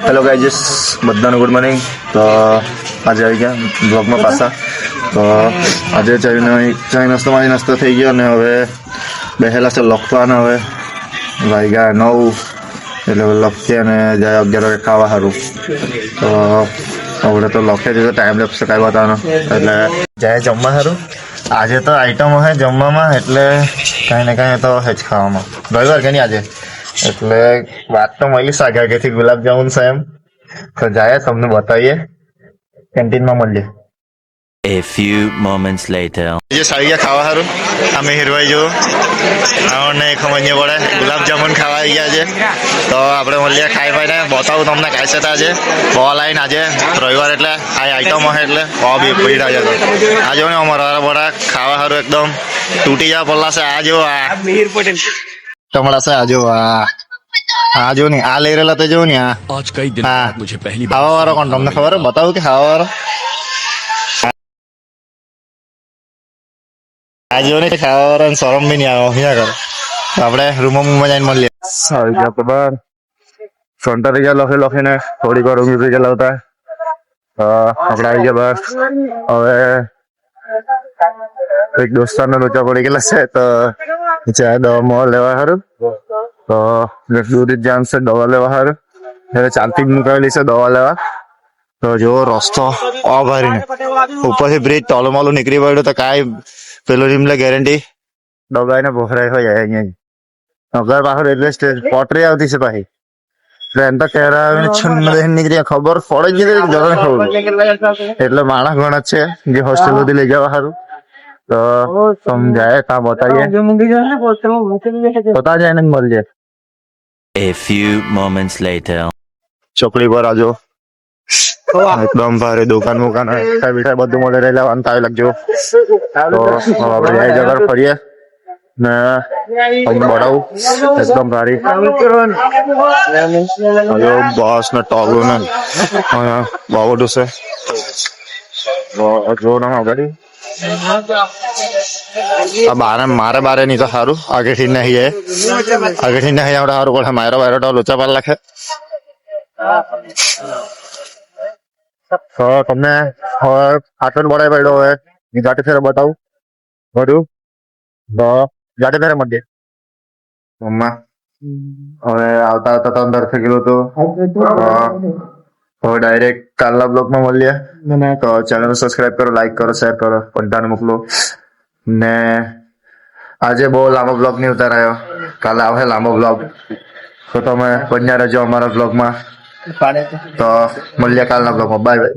Hello guys, બધાને good morning. તો આજે આવી ગયા બ્લોગમાં પાછા. તો આજે ચાય નાસ્તો મારી નાસ્તો થઈ ગયો અને હવે બેસેલા છે લખવાના. હવે વાગ્યા 9 એટલે લખીએ અને જાય 11 વાગે ખાવા સારું. તો હવે તો લખે છે તો ટાઈમ લેપ્સ કાંઈ બતાવવાનો એટલે જાય જમવા સારું. આજે તો આઈટમ હોય જમવામાં એટલે કાંઈ ને કાંઈ તો હોય જ ખાવામાં. રવિવાર કે નહીં આજે એટલે વાત તો મળી સાગાગેથી ગુલાબજામુન છે એમ. તો જાય તમને બતાવીએ, કેન્ટીનમાં મળીએ. A few moments later. જે સારી ગયા ખાવા સારું. અમે હિરવાઈ જો ને ખમણ પડે ગુલાબજામુન ખાવા આવી ગયા છે. તો આપણે મળીએ ખાઈ પાઈને બતાવું તમને કાંઈ છે આજે બહુ લાઈન. આજે રવિવાર એટલે આ આઈટમ હશે એટલે બહુ બી પીડા છે. તો આ જો ને અમારા બડા ખાવા સારું એકદમ તૂટી જવા પડલા છે. આ જો આ ટમડા છે. આ જો આ જો ને આ લઈ રહેલા તો જો ને આ ખાવા વાળો કોણ તમને ખબર બતાવું કે ખાવા વાળો આ જો ને ખાવા વાળો શરમ બી નહીં આવે. આપણે રૂમમાં જઈને મળીએ. આવી ગયા તો બાર સોંટા થઈ ગયા લખીને થોડીક વાર ઊંઘી થઈ ગયા હતા. આપણે આવી ગયા બહાર. હવે એક દોસ્તારનો લોચા પડી ગયેલા છે તો દવા લેવા સારું. તો દૂર જ જામ છે દવા લેવા સારું. હવે ચાલતી જ મુકાવેલી છે દવા લેવા. તો જો રસ્તો અભારીને ઉપરથી બ્રિજ ટોલું મોલું નીકળી પડ્યું તો કાંઈ પેલું રીમલે ગેરંટી ડગાઈને ભોખરાઈ હોય જાય અહીંયા નગર પાછળ એટલે પોટરી આવતી છે પાછી ટ્રેન તો કહેરા છન્ન નીકળી ખબર પડે જ નહીં જરા ખબર એટલે માણસ ઘણા છે જે હોસ્ટેલ સુધી લઈ જવા સારું. તો સમજાય ત્યાં બતાવીએ બતા જાય ને મળી જાય. A few moments later. ચોકડી પર આજો એકદમ ભારે દુકાન મુકાન મીઠાઈ બધું મળે રહેલા અંત આવી લાગજો. તો આપણે આ જગર ફરીએ ને તમને બતાવું એકદમ ભારી બસ ને ટોગો ને બહુ બધું છે. જો ના ગાડી મારે બારે નહીં તો સારું આગળથી નહીં આગળથી નહીં આપણે સારું પડે. મારો બારો તો લોચા પાર લાખે. તો તમને હવે આટલો બળાઈ પડ્યો હવે ગાડી ફેરે બતાવું બધું. તો ગાડી ફેરે મળીએ મમ્મા. હવે આવતા આવતા તો અંદર થઈ ગયેલું હતું. હવે ડાયરેક્ટ કાલના બ્લોગમાં મળીએ. તો ચેનલ સબસ્ક્રાઈબ કરો, લાઈક કરો, શેર કરો, પંટાને મોકલો ને. આજે બહુ લાંબો બ્લોગ નહીં ઉતારાયો, કાલે આવશે લાંબો બ્લોગ. તો તમે બન્યા રહેજો અમારા બ્લોગમાં. તો મળીએ કાલના બ્લોગમાં. Bye bye.